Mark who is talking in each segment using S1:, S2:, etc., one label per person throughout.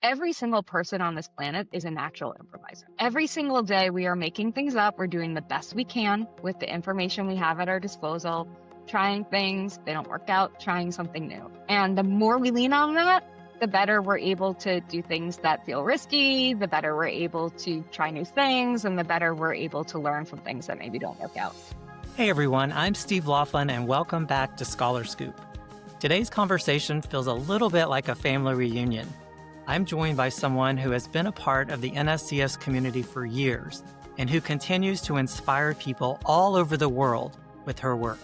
S1: Every single person on this planet is a natural improviser. Every single day we are making things up. We're doing the best we can with the information we have at our disposal, trying things, they don't work out, trying something new. And the more we lean on that, the better we're able to do things that feel risky, the better we're able to try new things, and the better we're able to learn from things that maybe don't work out.
S2: Hey everyone, I'm Steve Loflin and welcome back to ScholarScoop. Today's conversation feels a little bit like a family reunion. I'm joined by someone who has been a part of the NSCS community for years and who continues to inspire people all over the world with her work.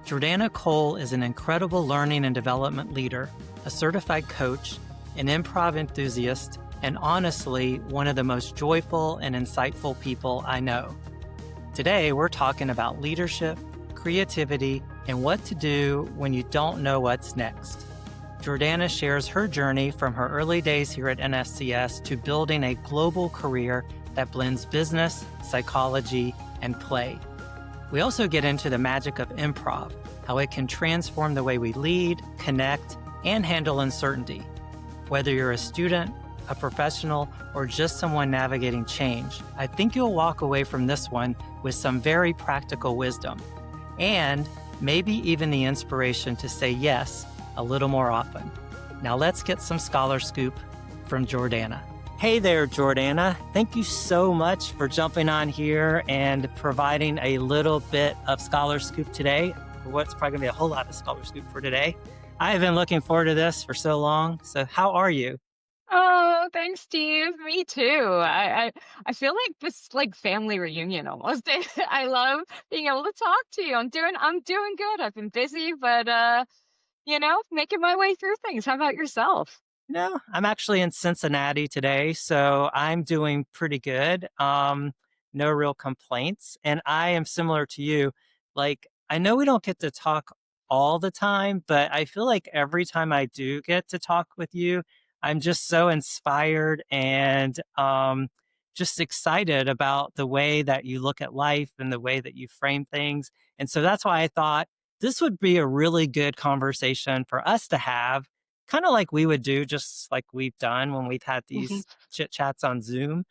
S2: Jordana Cole is an incredible learning and development leader, a certified coach, an improv enthusiast, and honestly, one of the most joyful and insightful people I know. Today, we're talking about leadership, creativity, and what to do when you don't know what's next. Jordana shares her journey from her early days here at NSCS to building a global career that blends business, psychology, and play. We also get into the magic of improv, how it can transform the way we lead, connect, and handle uncertainty. Whether you're a student, a professional, or just someone navigating change, I think you'll walk away from this one with some very practical wisdom, and maybe even the inspiration to say yes a little more often. Now let's get some ScholarScoop from Jordana. Hey there, Jordana. Thank you so much for jumping on here and providing a little bit of ScholarScoop today, for what's probably gonna be a whole lot of ScholarScoop for today. I have been looking forward to this for so long. So how are you?
S1: Oh, thanks, Steve. Me too. I feel like this like family reunion almost. I love being able to talk to you. I'm doing good. I've been busy, but making my way through things. How about yourself?
S2: No, I'm actually in Cincinnati today, so I'm doing pretty good. No real complaints. And I am similar to you. Like, I know we don't get to talk all the time, but I feel like every time I do get to talk with you, I'm just so inspired and just excited about the way that you look at life and the way that you frame things. And so that's why I thought this would be a really good conversation for us to have, kind of like we would do, just like we've done when we've had these chit chats on Zoom.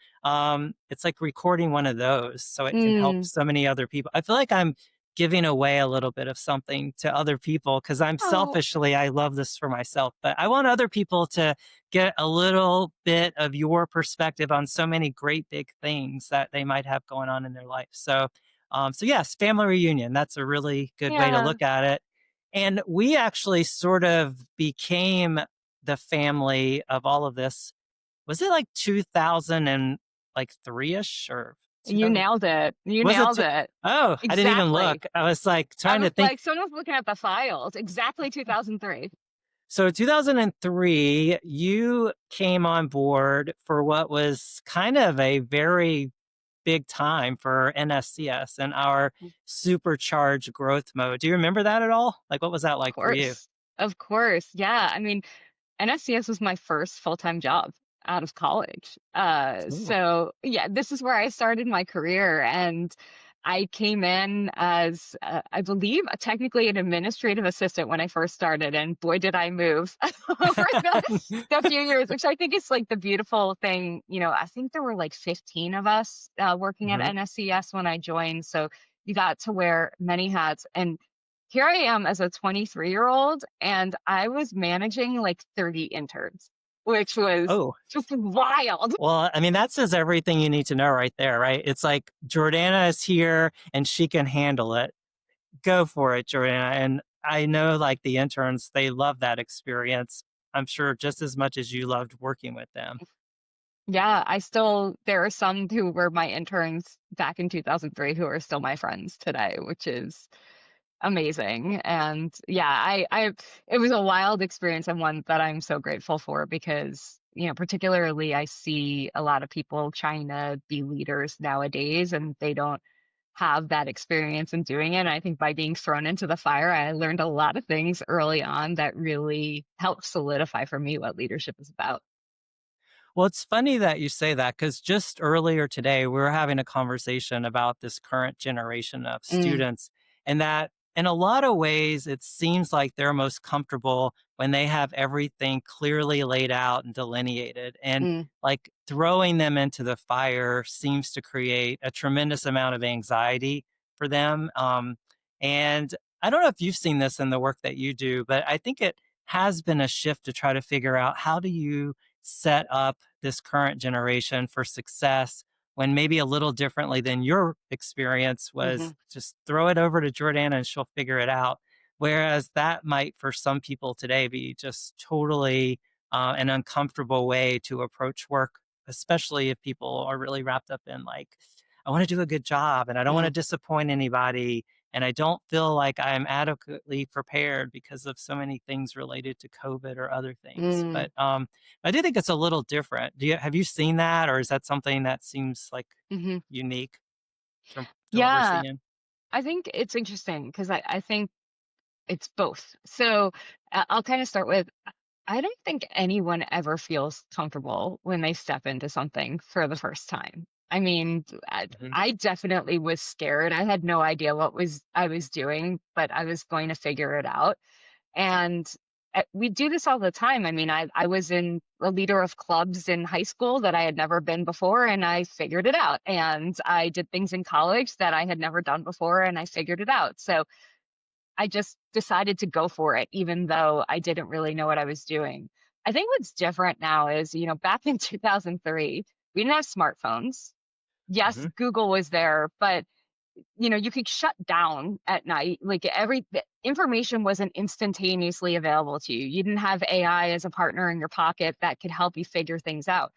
S2: It's like recording one of those so it can help
S1: Mm.
S2: so many other people. I feel like I'm giving away a little bit of something to other people because
S1: Oh,
S2: I love this for myself, but I want other people to get a little bit of your perspective on so many great big things that they might have going on in their life. So yes, family reunion. That's a really good way to
S1: yeah.
S2: look at it. And we actually sort of became the family of all of this. Was it like 2000 and like three-ish or
S1: You
S2: 2000?
S1: nailed it. You
S2: Was it?
S1: nailed it.
S2: Oh, I didn't even
S1: Exactly.
S2: look. I was like
S1: I
S2: trying to
S1: was
S2: think.
S1: like, someone was looking at the files. Exactly 2003.
S2: So 2003, you came on board for what was kind of a very big time for NSCS and our supercharged growth mode. Do you remember that at all? Like, what was that
S1: Of
S2: like for you?
S1: course. Of course. Yeah. I mean, NSCS was my first full-time job out of college.
S2: Cool.
S1: So yeah, this is where I started my career, and I came in as, I believe, technically an administrative assistant when I first started, and boy, did I move over the few years, which I think is like the beautiful thing. I think there were like 15 of us working at
S2: Mhm.
S1: NSCS when I joined, so you got to wear many hats. And here I am as a 23-year-old, and I was managing like 30 interns, which was
S2: Oh,
S1: just wild.
S2: well, I mean, that says everything you need to know right there, right? It's like Jordana is here and she can handle it. Go for it, Jordana. And I know like the interns, they love that experience. I'm sure just as much as you loved working with them.
S1: Yeah, there are some who were my interns back in 2003 who are still my friends today, which is amazing. And yeah, it was a wild experience, and one that I'm so grateful for because, particularly I see a lot of people trying to be leaders nowadays and they don't have that experience in doing it. And I think by being thrown into the fire, I learned a lot of things early on that really helped solidify for me what leadership is about.
S2: Well, it's funny that you say that because just earlier today, we were having a conversation about this current generation of
S1: Mm,
S2: students and that in a lot of ways, it seems like they're most comfortable when they have everything clearly laid out and delineated. And
S1: Mm,
S2: like throwing them into the fire seems to create a tremendous amount of anxiety for them. And I don't know if you've seen this in the work that you do, but I think it has been a shift to try to figure out how do you set up this current generation for success when maybe a little differently than your experience
S1: hmm
S2: was just throw it over to Jordana and she'll figure it out. Whereas that might, for some people today, be just totally an uncomfortable way to approach work, especially if people are really wrapped up in like, I want to do a good job and I don't want to
S1: mm,
S2: disappoint anybody. And I don't feel like I'm adequately prepared because of so many things related to COVID or other things.
S1: mm,
S2: But I do think it's a little different. Have you seen that, or is that something that seems like
S1: hmm
S2: unique from to what we're
S1: Yeah,
S2: seeing?
S1: I think it's interesting because I think it's both. So I'll kind of start with I don't think anyone ever feels comfortable when they step into something for the first time. I mean,
S2: Mhm,
S1: I definitely was scared. I had no idea what was I was doing, but I was going to figure it out. And we do this all the time. I mean, I was in a leader of clubs in high school that I had never been before, and I figured it out. And I did things in college that I had never done before, and I figured it out. So I just decided to go for it, even though I didn't really know what I was doing. I think what's different now is, back in 2003, we didn't have smartphones. Yes,
S2: mhm,
S1: Google was there, but you could shut down at night. Like the information wasn't instantaneously available to you. You didn't have AI as a partner in your pocket that could help you figure things out.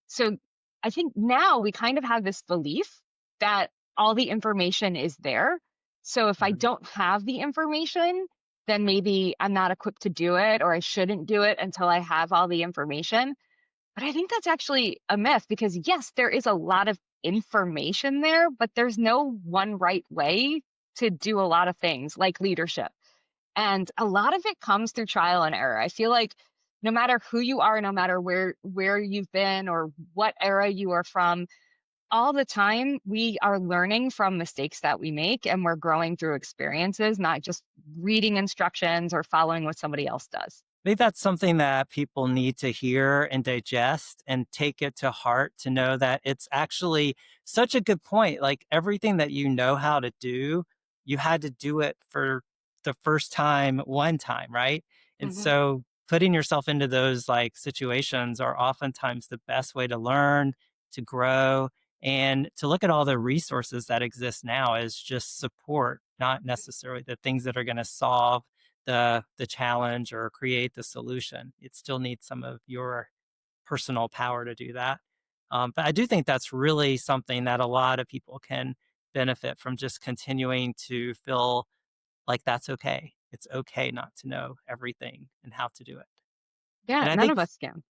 S1: So I think now we kind of have this belief that all the information is there. So if I
S2: mhm.
S1: don't have the information, then maybe I'm not equipped to do it or I shouldn't do it until I have all the information. But I think that's actually a myth because, yes, there is a lot of information there, but there's no one right way to do a lot of things like leadership. And a lot of it comes through trial and error. I feel like no matter who you are, no matter where you've been or what era you are from, all the time we are learning from mistakes that we make and we're growing through experiences, not just reading instructions or following what somebody else does.
S2: I think that's something that people need to hear and digest and take it to heart to know that it's actually such a good point. Like everything that you know how to do, you had to do it for the first time, one time, right? And
S1: hmm
S2: so putting yourself into those like situations are oftentimes the best way to learn, to grow, and to look at all the resources that exist now as just support, not necessarily the things that are going to solve the challenge or create the solution. It still needs some of your personal power to do that. But I do think that's really something that a lot of people can benefit from just continuing to feel like that's okay. It's okay not to know everything and how to do it.
S1: Yeah,
S2: And I
S1: none
S2: think
S1: of us can.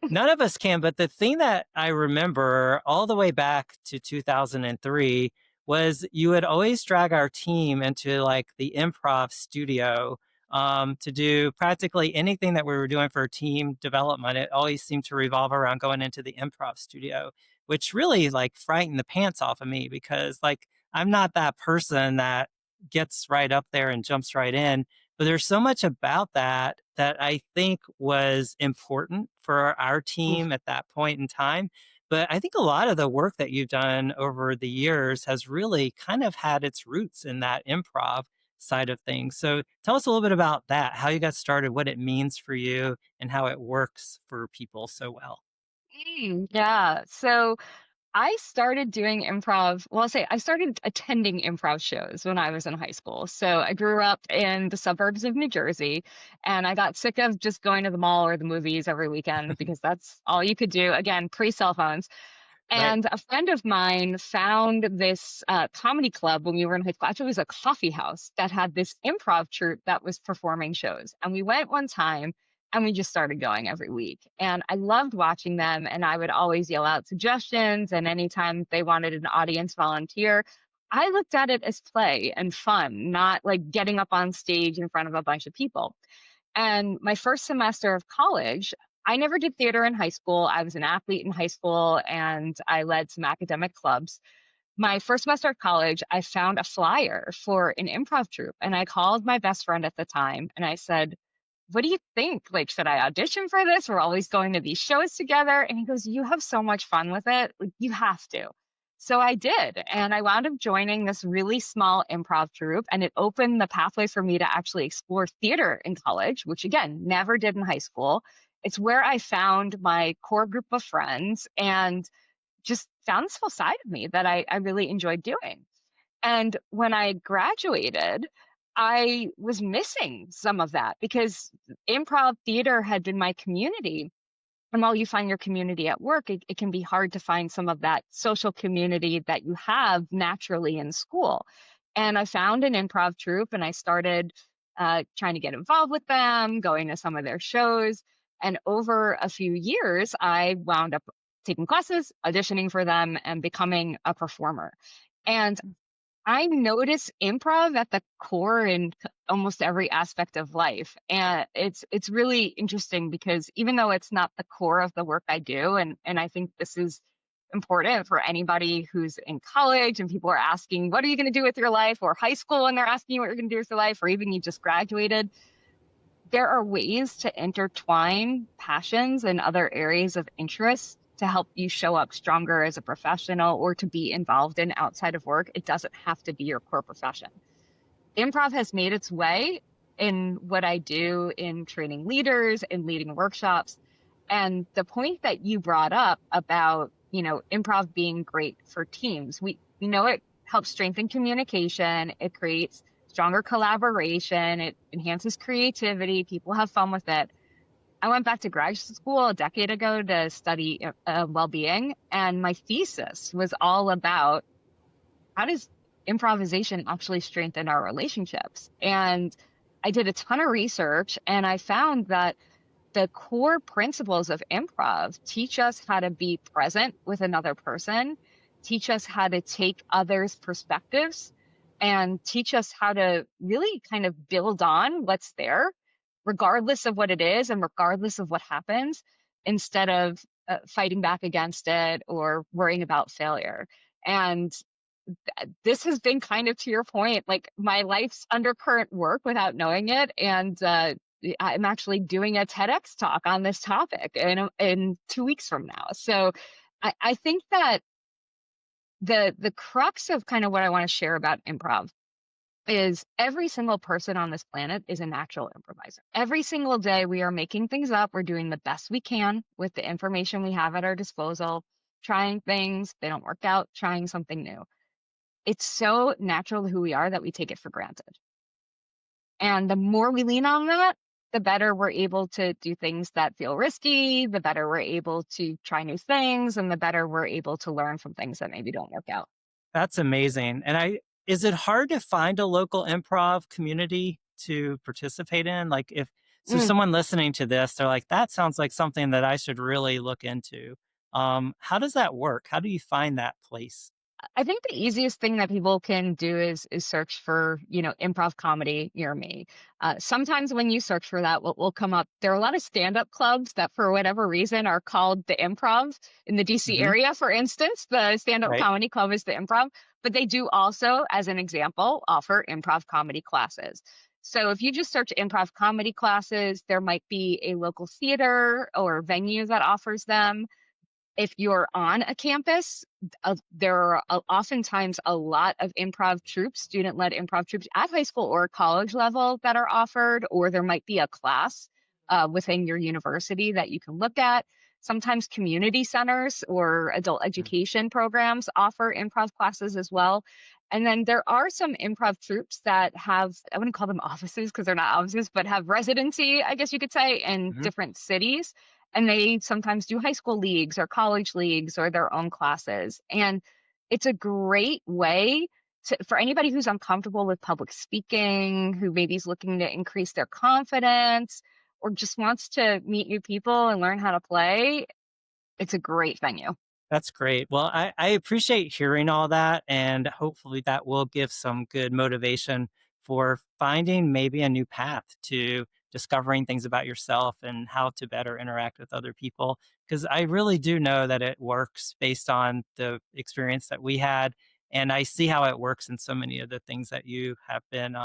S2: none of us can, but the thing that I remember all the way back to 2003 was you would always drag our team into like the improv studio to do practically anything that we were doing for team development. It always seemed to revolve around going into the improv studio, which really like frightened the pants off of me because like I'm not that person that gets right up there and jumps right in. But there's so much about that that I think was important for our team at that point in time. But I think a lot of the work that you've done over the years has really kind of had its roots in that improv side of things. So tell us a little bit about that, how you got started, what it means for you, and how it works for people so well.
S1: Yeah. So I started doing improv. Well, I'll say I started attending improv shows when I was in high school. So I grew up in the suburbs of New Jersey and I got sick of just going to the mall or the movies every weekend because that's all you could do. Again, pre cell phones.
S2: Right.
S1: And a friend of mine found this comedy club when we were in high school. Actually, it was a coffee house that had this improv troupe that was performing shows. And we went one time and we just started going every week. And I loved watching them. And I would always yell out suggestions. And anytime they wanted an audience volunteer, I looked at it as play and fun, not like getting up on stage in front of a bunch of people. And my first semester of college, I never did theater in high school. I was an athlete in high school and I led some academic clubs. my first semester of college, I found a flyer for an improv troupe, and I called my best friend at the time and I said, "What do you think? Like, should I audition for this? We're always going to these shows together." And he goes, "You have so much fun with it. Like, you have to." So I did. And I wound up joining this really small improv troupe, and it opened the pathway for me to actually explore theater in college, which again, never did in high school. It's where I found my core group of friends and just found this whole side of me that I really enjoyed doing. And when I graduated, I was missing some of that because improv theater had been my community. And while you find your community at work, it can be hard to find some of that social community that you have naturally in school. And I found an improv troupe and I started trying to get involved with them, going to some of their shows. And over a few years, I wound up taking classes, auditioning for them, and becoming a performer. And I notice improv at the core in almost every aspect of life. And it's really interesting because even though it's not the core of the work I do, and I think this is important for anybody who's in college and people are asking, what are you going to do with your life? Or high school and they're asking you what you're going to do with your life, or even you just graduated. There are ways to intertwine passions and other areas of interest to help you show up stronger as a professional or to be involved in outside of work. It doesn't have to be your core profession. Improv has made its way in what I do in training leaders and leading workshops. And the point that you brought up about, improv being great for teams, we know it helps strengthen communication. It creates stronger collaboration. It enhances creativity. People have fun with it. I went back to graduate school a decade ago to study well-being, and my thesis was all about how does improvisation actually strengthen our relationships? And I did a ton of research, and I found that the core principles of improv teach us how to be present with another person, teach us how to take others' perspectives, and teach us how to really kind of build on what's there, regardless of what it is and regardless of what happens, instead of fighting back against it or worrying about failure. And this has been kind of to your point, like my life's undercurrent work without knowing it. And I'm actually doing a TEDx talk on this topic in 2 weeks from now. So I think that the crux of kind of what I want to share about improv is every single person on this planet is a natural improviser. Every single day we are making things up. We're doing the best we can with the information we have at our disposal, trying things, they don't work out, trying something new. It's so natural to who we are that we take it for granted. And the more we lean on that, the better we're able to do things that feel risky, the better we're able to try new things, and the better we're able to learn from things that maybe don't work out.
S2: That's amazing. And is it hard to find a local improv community to participate in? Like so
S1: Mm.
S2: someone listening to this, they're like, that sounds like something that I should really look into. How does that work? How do you find that place?
S1: I think the easiest thing that people can do is search for, improv comedy near me. Sometimes when you search for that, what will come up, there are a lot of stand-up clubs that for whatever reason are called the Improv in the DC
S2: Hmm.
S1: area, for instance. The stand-up
S2: Right.
S1: comedy club is the Improv, but they do also, as an example, offer improv comedy classes. So if you just search improv comedy classes, there might be a local theater or venue that offers them. If you're on a campus, there are oftentimes a lot of improv troupes, student-led improv troupes at high school or college level that are offered, or there might be a class within your university that you can look at. Sometimes community centers or adult education programs offer improv classes as well. And then there are some improv troupes that have, I wouldn't call them offices because they're not offices, but have residency, I guess you could say, in
S2: Hmm.
S1: different cities. And they sometimes do high school leagues or college leagues or their own classes. And it's a great way for anybody who's uncomfortable with public speaking, who maybe is looking to increase their confidence or just wants to meet new people and learn how to play. It's a great venue.
S2: That's great. Well, I appreciate hearing all that. And hopefully that will give some good motivation for finding maybe a new path to discovering things about yourself and how to better interact with other people. Because I really do know that it works based on the experience that we had. And I see how it works in so many of the things that you have been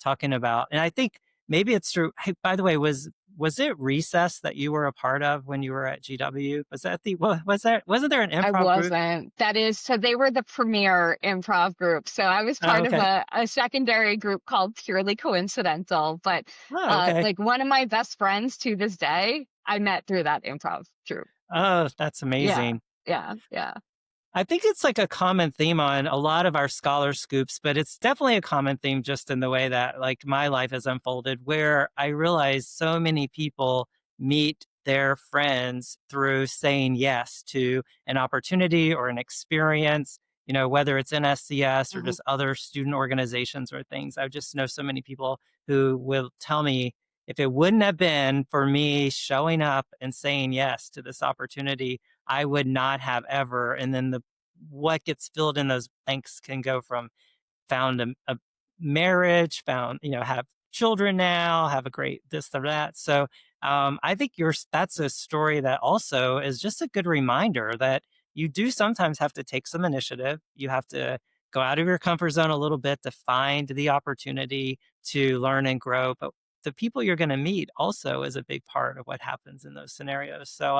S2: talking about. And I think maybe it's true. Hey, by the way, was it recess that you were a part of when you were at GW? Was that wasn't there an
S1: I
S2: improv group?
S1: wasn't. That is, so they were the premier improv group. So I was
S2: Oh,
S1: part of
S2: okay.
S1: a secondary group called Purely Coincidental. But
S2: Oh, okay.
S1: like one of my best friends to this day, I met through that improv group.
S2: Oh, that's
S1: Yeah,
S2: amazing.
S1: yeah.
S2: I think it's like a common theme on a lot of our scholar scoops, but it's definitely a common theme just in the way that like my life has unfolded, where I realize so many people meet their friends through saying yes to an opportunity or an experience, whether it's NSCS or
S1: Mhm.
S2: just other student organizations or things. I just know so many people who will tell me if it wouldn't have been for me showing up and saying yes to this opportunity, I would not have ever. And then what gets filled in those blanks can go from found a marriage, found, have children now, have a great this or that. So I think that's a story that also is just a good reminder that you do sometimes have to take some initiative. You have to go out of your comfort zone a little bit to find the opportunity to learn and grow. But the people you're going to meet also is a big part of what happens in those scenarios. So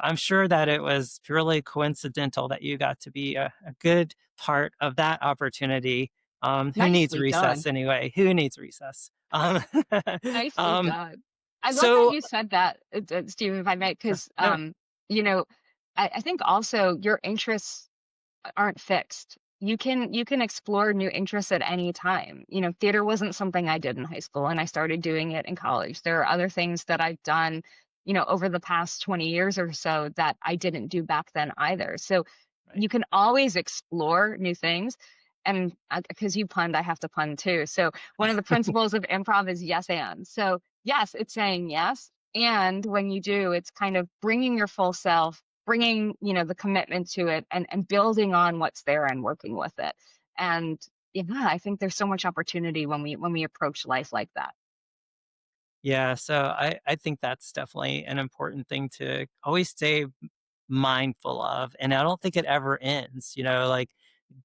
S2: I'm sure that it was purely coincidental that you got to be a good part of that opportunity. Who needs
S1: Nicely
S2: recess
S1: done.
S2: anyway? Who needs recess?
S1: Nicely
S2: Um,
S1: done. I love that
S2: so
S1: you said that, Steve, if I may, because
S2: no,
S1: you know, I think also your interests aren't fixed. You can explore new interests at any time. Theater wasn't something I did in high school, and I started doing it in college. There are other things that I've done, over the past 20 years or so that I didn't do back then either. So
S2: right.
S1: you can always explore new things. And because you punned, I have to pun too. So one of the principles of improv is yes and. So yes, it's saying yes. And when you do, it's kind of bringing your full self, bringing, the commitment to it, and building on what's there and working with it. And yeah, I think there's so much opportunity when we approach life like that.
S2: Yeah, so I think that's definitely an important thing to always stay mindful of, and I don't think it ever ends. Like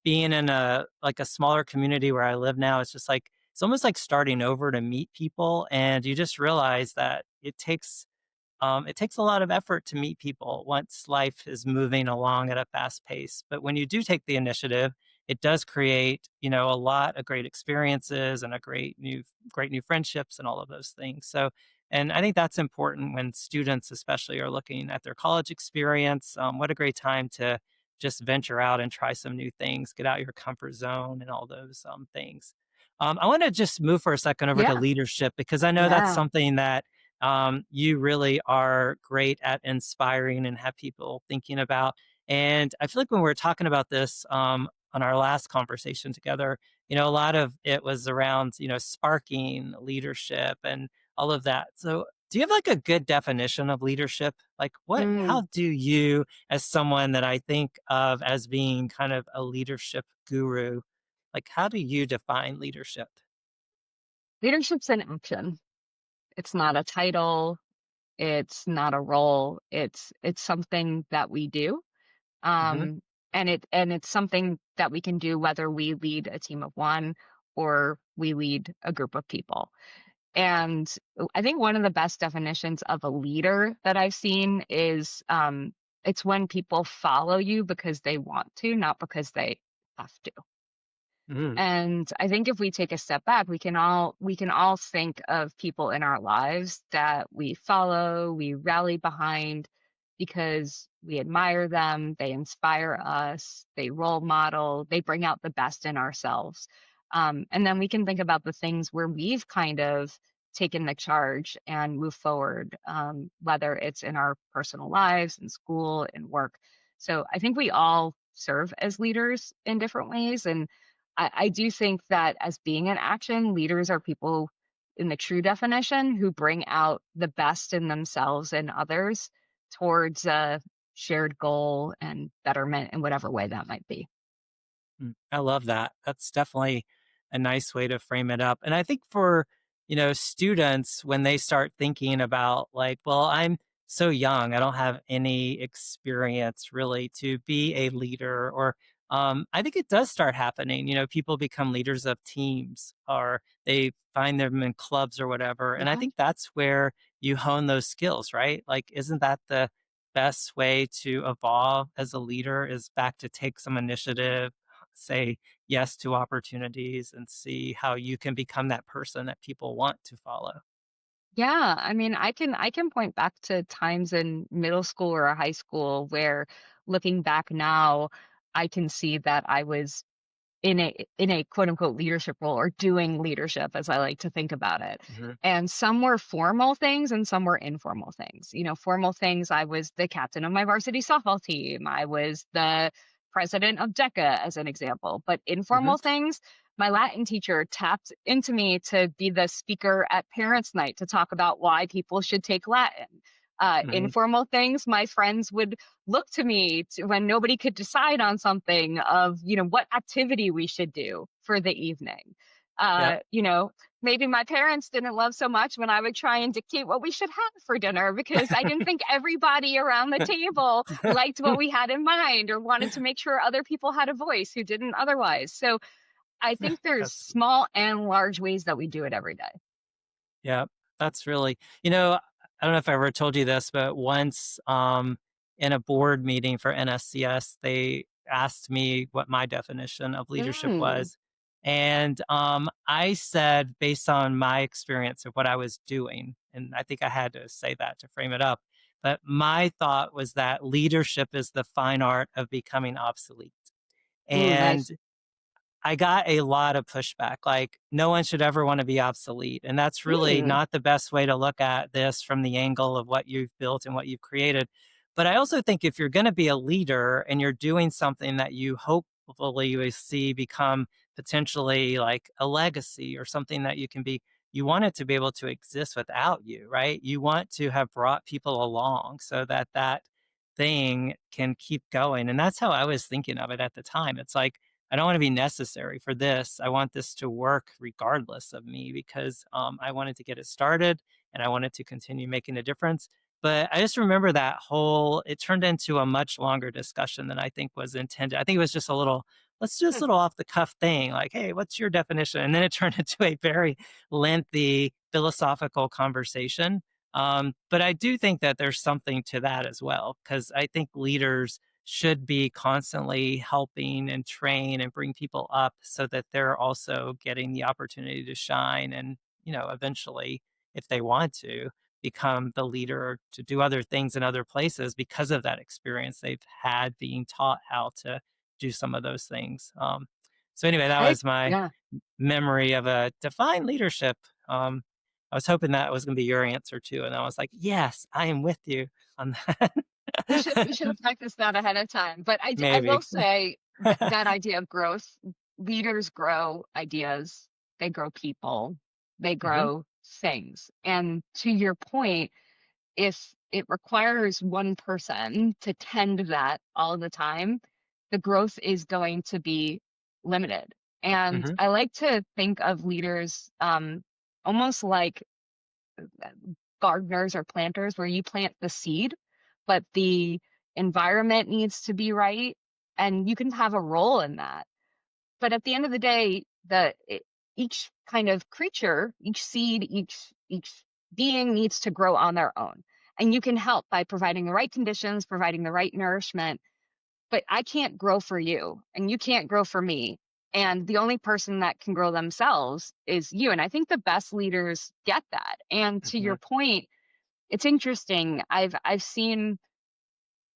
S2: being in a smaller community where I live now, it's just like it's almost like starting over to meet people, and you just realize that it takes a lot of effort to meet people once life is moving along at a fast pace. But when you do take the initiative, it does create, a lot of great experiences and a great new friendships and all of those things. So, and I think that's important when students, especially, are looking at their college experience. What a great time to just venture out and try some new things, get out your comfort zone, and all those things. I want to just move for a second over to
S1: Yeah.
S2: leadership because I know that's
S1: Yeah.
S2: something that you really are great at inspiring and have people thinking about. And I feel like when we were talking about this on our last conversation together, a lot of it was around, sparking leadership and all of that. So do you have like a good definition of leadership? Like
S1: Mm.
S2: how do you, as someone that I think of as being kind of a leadership guru, like how do you define leadership?
S1: Leadership's an action. It's not a title. It's not a role. It's something that we do.
S2: Hmm.
S1: Um, and it's something that we can do whether we lead a team of one or we lead a group of people. And I think one of the best definitions of a leader that I've seen is it's when people follow you because they want to, not because they have to.
S2: Hmm.
S1: And I think if we take a step back, we can all think of people in our lives that we follow, we rally behind because we admire them, they inspire us, they role model, they bring out the best in ourselves. And then we can think about the things where we've kind of taken the charge and move forward, whether it's in our personal lives, in school, in work. So I think we all serve as leaders in different ways. And I do think that as being an action, leaders are people in the true definition who bring out the best in themselves and others towards a shared goal and betterment in whatever way that might be.
S2: I love that. That's definitely a nice way to frame it up. And I think for, students, when they start thinking about like, well, I'm so young, I don't have any experience really to be a leader, or I think it does start happening. People become leaders of teams, or they find them in clubs or whatever. And I
S1: Yeah.
S2: think that's where you hone those skills, right? Like, isn't that the best way to evolve as a leader, is back to take some initiative, say yes to opportunities, and see how you can become that person that people want to follow.
S1: Yeah, I mean, I can point back to times in middle school or high school where looking back now, I can see that I was in a quote unquote leadership role or doing leadership as I like to think about it.
S2: Hmm.
S1: And some were formal things and some were informal things. Formal things, I was the captain of my varsity softball team. I was the president of DECA as an example. But
S2: Hmm.
S1: informal things, my Latin teacher tapped into me to be the speaker at parents' night to talk about why people should take Latin.
S2: Hmm.
S1: Informal things, my friends would look to me when nobody could decide on something of, what activity we should do for the evening.
S2: Yep.
S1: Uh, you know, Maybe my parents didn't love so much when I would try and dictate what we should have for dinner because I didn't think everybody around the table liked what we had in mind or wanted to make sure other people had a voice who didn't otherwise. So I think there's
S2: That's
S1: small and large ways that we do it every day.
S2: Yeah, that's really, I don't know if I ever told you this, but once in a board meeting for NSCS, they asked me what my definition of leadership
S1: Mm,
S2: was. And I said, based on my experience of what I was doing, and I think I had to say that to frame it up, but my thought was that leadership is the fine art of becoming obsolete.
S1: ooh,
S2: And
S1: nice.
S2: I got a lot of pushback, like, no one should ever want to be obsolete. And that's really
S1: Mm,
S2: not the best way to look at this from the angle of what you've built and what you've created. But I also think if you're going to be a leader and you're doing something that you hopefully will see become potentially like a legacy or something that you can be, you want it to be able to exist without you, right? You want to have brought people along so that that thing can keep going. And that's how I was thinking of it at the time. It's like, I don't want to be necessary for this. I want this to work regardless of me because I wanted to get it started and I wanted to continue making a difference. But I just remember that it turned into a much longer discussion than I think was intended. I think it was just let's do this little off the cuff thing, like, hey, what's your definition? And then it turned into a very lengthy philosophical conversation. But I do think that there's something to that as well, because I think leaders should be constantly helping and train and bring people up so that they're also getting the opportunity to shine and, eventually, if they want to, become the leader to do other things in other places because of that experience they've had being taught how to do some of those things. So anyway, that was my
S1: Yeah.
S2: memory of a defined leadership. I was hoping that was going to be your answer too, and I was like, yes, I am with you on that.
S1: We should have practiced that ahead of time. But I will
S2: Maybe.
S1: say that idea of growth, leaders grow ideas, they grow people, they
S2: Hmm.
S1: grow things. And to your point, if it requires one person to tend that all the time, the growth is going to be limited. And
S2: Hmm.
S1: I like to think of leaders almost like gardeners or planters where you plant the seed, but the environment needs to be right and you can have a role in that. But at the end of the day, each kind of creature, each seed, each being needs to grow on their own. And you can help by providing the right conditions, providing the right nourishment, but I can't grow for you and you can't grow for me. And the only person that can grow themselves is you. And I think the best leaders get that. And to
S2: Hmm.
S1: your point, it's interesting. I've seen,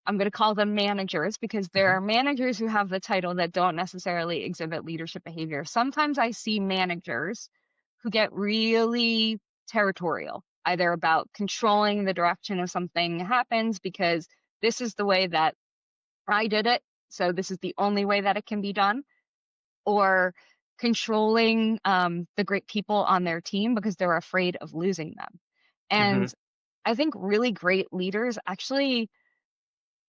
S1: I'm going to call them managers because there
S2: Hmm.
S1: are managers who have the title that don't necessarily exhibit leadership behavior. Sometimes I see managers who get really territorial, either about controlling the direction of something happens because this is the way that I did it, so this is the only way that it can be done, or controlling the great people on their team because they're afraid of losing them.
S2: Hmm.
S1: And I think really great leaders actually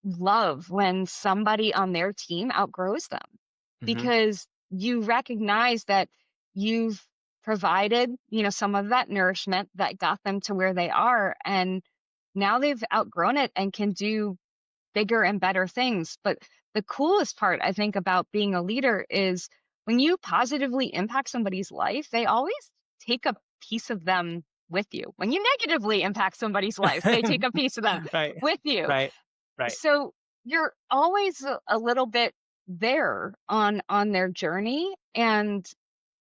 S1: love when somebody on their team outgrows them
S2: Hmm.
S1: because you recognize that you've provided, some of that nourishment that got them to where they are. And now they've outgrown it and can do bigger and better things. But the coolest part, I think, about being a leader is when you positively impact somebody's life, they always take a piece of them with you. When you negatively impact somebody's life, they take a piece of them
S2: Right.
S1: with you.
S2: Right. Right.
S1: So you're always a little bit there on their journey, and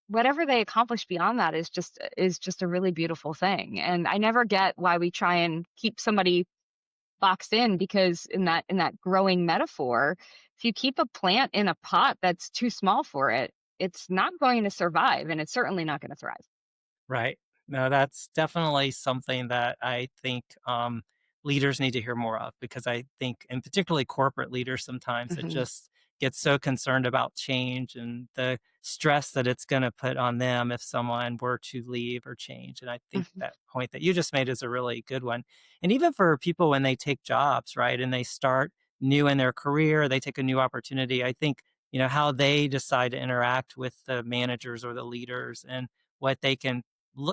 S1: whatever they accomplish beyond that is just a really beautiful thing. And I never get why we try and keep somebody boxed in, because in that growing metaphor, if you keep a plant in a pot that's too small for it, it's not going to survive, and it's certainly not going to thrive.
S2: Right. No, that's definitely something that I think leaders need to hear more of, because I think, and particularly corporate leaders, sometimes it
S1: Hmm.
S2: just gets so concerned about change and the stress that it's going to put on them if someone were to leave or change. And I think
S1: Hmm.
S2: that point that you just made is a really good one. And even for people when they take jobs, right, and they start new in their career, they take a new opportunity. I think, how they decide to interact with the managers or the leaders, and what they can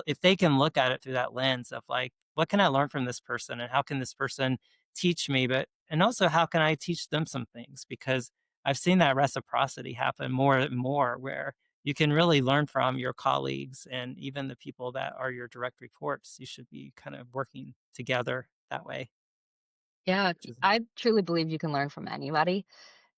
S2: if they can look at it through that lens of like, what can I learn from this person, and how can this person teach me, but and also how can I teach them some things, because I've seen that reciprocity happen more and more, where you can really learn from your colleagues and even the people that are your direct reports. You should be kind of working together that way,
S1: Yeah,
S2: which is
S1: I truly believe you can learn from anybody.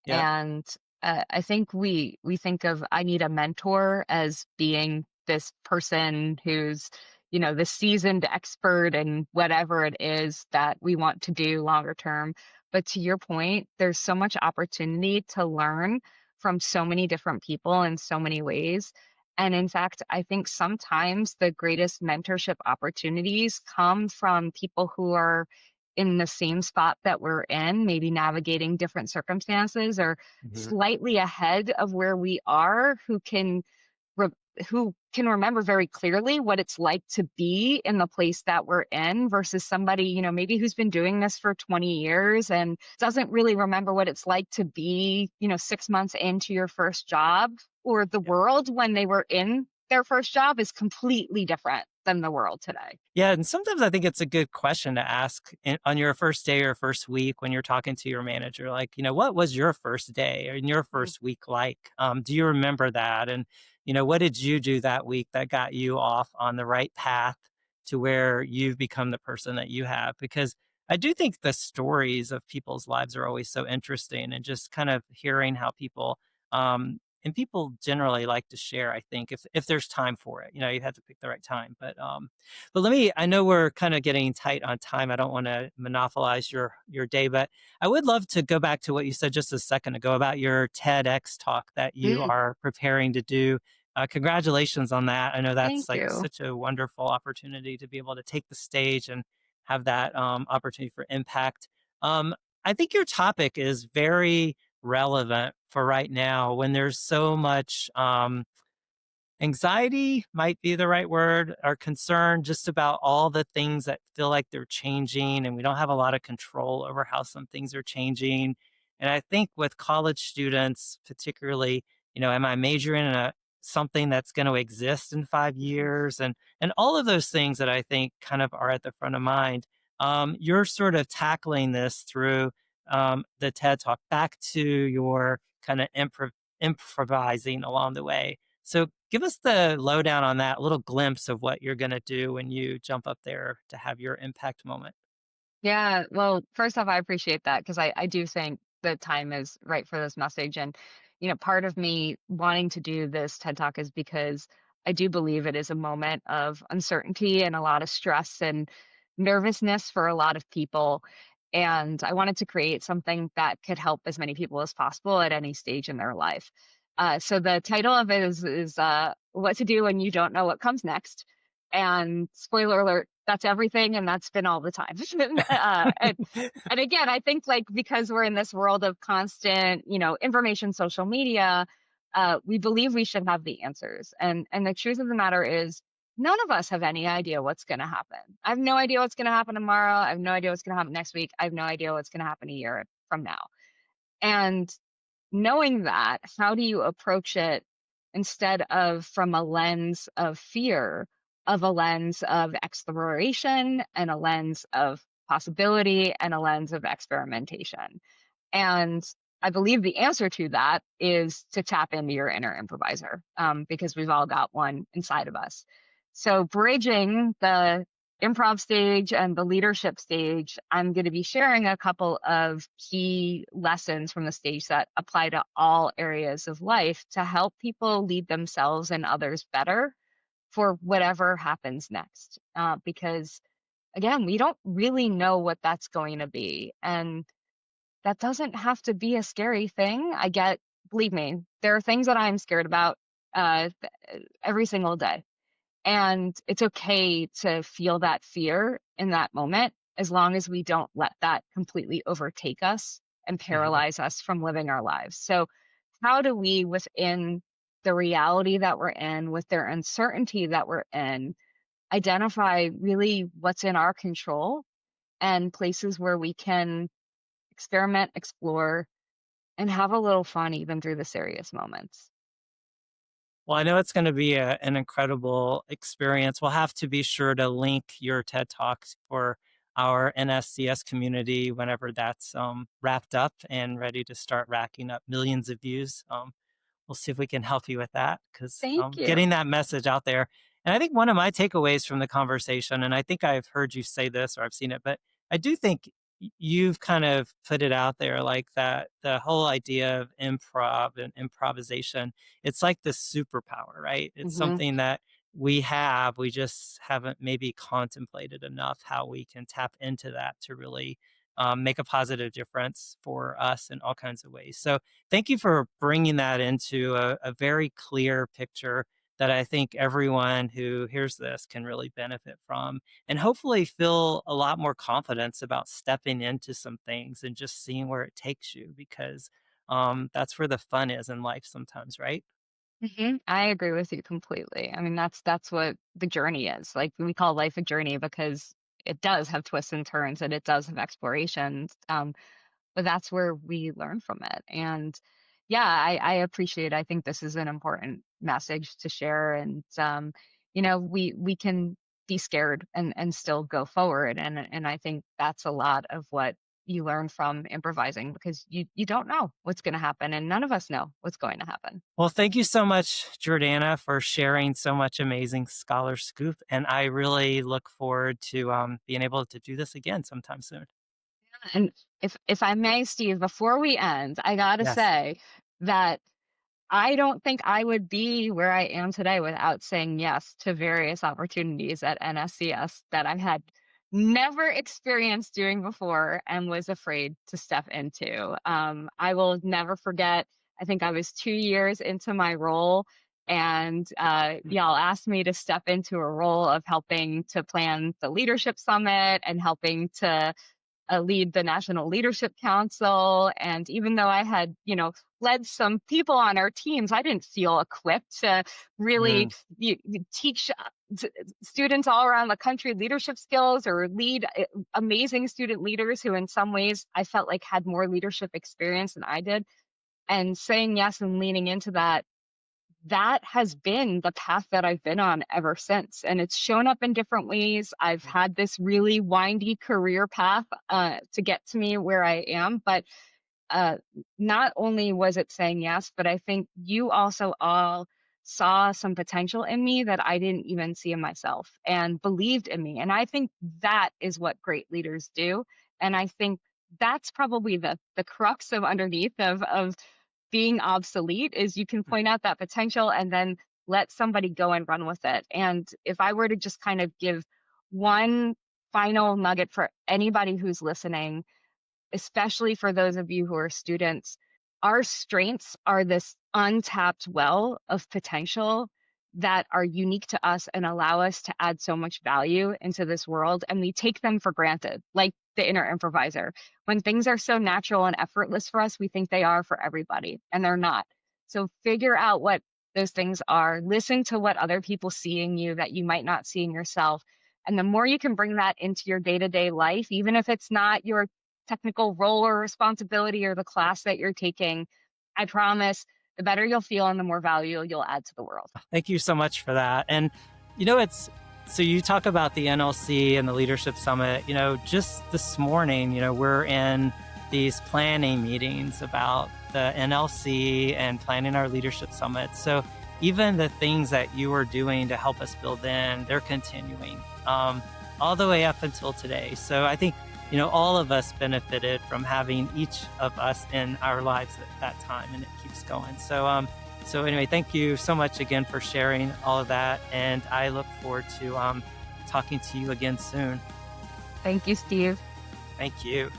S2: yeah.
S1: And I think we think of I need a mentor as being this person who's, the seasoned expert in whatever it is that we want to do longer term. But to your point, there's so much opportunity to learn from so many different people in so many ways. And in fact, I think sometimes the greatest mentorship opportunities come from people who are in the same spot that we're in, maybe navigating different circumstances or
S2: Mhm.
S1: slightly ahead of where we are, re- who can remember very clearly what it's like to be in the place that we're in versus somebody, maybe who's been doing this for 20 years and doesn't really remember what it's like to be, 6 months into your first job, or the
S2: Yeah.
S1: world when they were in their first job is completely different than the world today.
S2: Yeah, and sometimes I think it's a good question to ask on your first day or first week when you're talking to your manager. Like, what was your first day or in your
S1: Mhm.
S2: first week like? Do you remember that? And, what did you do that week that got you off on the right path to where you've become the person that you have? Because I do think the stories of people's lives are always so interesting, and just kind of hearing how people, and people generally like to share, I think, if there's time for it. You have to pick the right time. But I know we're kind of getting tight on time. I don't want to monopolize your day, but I would love to go back to what you said just a second ago about your TEDx talk that you
S1: Mm,
S2: are preparing to do. Congratulations on that. I know that's
S1: thank
S2: like
S1: you.
S2: such a wonderful opportunity to be able to take the stage and have that opportunity for impact. Um, I think your topic is very relevant for right now, when there's so much anxiety might be the right word, or concern just about all the things that feel like they're changing, and we don't have a lot of control over how some things are changing. And I think with college students particularly, am I majoring in something that's going to exist in 5 years, and all of those things that I think kind of are at the front of mind. You're sort of tackling this through the TED talk, back to your kind of improvising along the way. So give us the lowdown on that, little glimpse of what you're going to do when you jump up there to have your impact moment.
S1: Yeah, well, first off, I appreciate that because I do think the time is right for this message. And, part of me wanting to do this TED Talk is because I do believe it is a moment of uncertainty and a lot of stress and nervousness for a lot of people. And I wanted to create something that could help as many people as possible at any stage in their life. So the title of it is What to Do When You Don't Know What Comes Next. And spoiler alert, that's everything, and that's been all the time. And again, I think like because we're in this world of constant, information, social media, we believe we should have the answers. And the truth of the matter is, none of us have any idea what's going to happen. I have no idea what's going to happen tomorrow. I have no idea what's going to happen next week. I have no idea what's going to happen a year from now. And knowing that, how do you approach it instead of from a lens of fear, of a lens of exploration and a lens of possibility and a lens of experimentation? And I believe the answer to that is to tap into your inner improviser, because we've all got one inside of us. So bridging the improv stage and the leadership stage, I'm going to be sharing a couple of key lessons from the stage that apply to all areas of life to help people lead themselves and others better for whatever happens next. Because again, we don't really know what that's going to be. And that doesn't have to be a scary thing. Believe me, there are things that I'm scared about every single day. And it's okay to feel that fear in that moment, as long as we don't let that completely overtake us and
S2: Mhm.
S1: paralyze us from living our lives. So, how do we, within the reality that we're in, with their uncertainty that we're in, identify really what's in our control and places where we can experiment, explore, and have a little fun even through the serious moments?
S2: Well, I know it's going to be an incredible experience. We'll have to be sure to link your TED Talks for our NSCS community whenever that's wrapped up and ready to start racking up millions of views. We'll see if we can help you with that, because
S1: Thank you.
S2: getting that message out there. And I think one of my takeaways from the conversation, and I think I've heard you say this or I've seen it, but I do think you've kind of put it out there like that the whole idea of improv and improvisation, it's like the superpower, right? It's
S1: Hmm.
S2: something that we just haven't maybe contemplated enough how we can tap into that to really make a positive difference for us in all kinds of ways. So thank you for bringing that into a very clear picture that I think everyone who hears this can really benefit from, and hopefully feel a lot more confidence about stepping into some things and just seeing where it takes you, because that's where the fun is in life sometimes, right?
S1: I agree with you completely. I mean, that's what the journey is. Like, we call life a journey because it does have twists and turns and it does have explorations. But that's where we learn from it. And yeah, I appreciate. I think this is an important message to share. And we can be scared and still go forward. And I think that's a lot of what you learn from improvising, because you don't know what's going to happen, and none of us know what's going to happen.
S2: Well, thank you so much, Jordana, for sharing so much amazing scholar scoop. And I really look forward to being able to do this again sometime soon.
S1: And if I may, Steve, before we end, I gotta
S2: Yes.
S1: say that I don't think I would be where I am today without saying yes to various opportunities at NSCS that I had never experienced doing before and was afraid to step into. I will never forget, I think I was 2 years into my role, and y'all asked me to step into a role of helping to plan the leadership summit and helping to lead the National Leadership Council. And even though I had, led some people on our teams, I didn't feel equipped to really
S2: Mm,
S1: teach students all around the country leadership skills, or lead amazing student leaders who, in some ways, I felt like had more leadership experience than I did. And saying yes and leaning into that has been the path that I've been on ever since. And it's shown up in different ways. I've had this really windy career path to get to me where I am. But uh, not only was it saying yes, but I think you also all saw some potential in me that I didn't even see in myself, and believed in me. And I think that is what great leaders do. And I think that's probably the crux of underneath of being obsolete, is you can point out that potential and then let somebody go and run with it. And if I were to just kind of give one final nugget for anybody who's listening, especially for those of you who are students, our strengths are this untapped well of potential that are unique to us and allow us to add so much value into this world. And we take them for granted, like the inner improviser. When things are so natural and effortless for us, we think they are for everybody, and they're not. So figure out what those things are. Listen to what other people see in you that you might not see in yourself. And the more you can bring that into your day to day life, even if it's not your technical role or responsibility or the class that you're taking, I promise the better you'll feel and the more value you'll add to the world.
S2: thank you so much for that. And, it's so you talk about the NLC and the Leadership Summit, just this morning, we're in these planning meetings about the NLC and planning our leadership summit. So even the things that you were doing to help us build in, they're continuing all the way up until today. So I think, all of us benefited from having each of us in our lives at that time, and it keeps going. So anyway, thank you so much again for sharing all of that. And I look forward to talking to you again soon.
S1: Thank you, Steve.
S2: Thank you.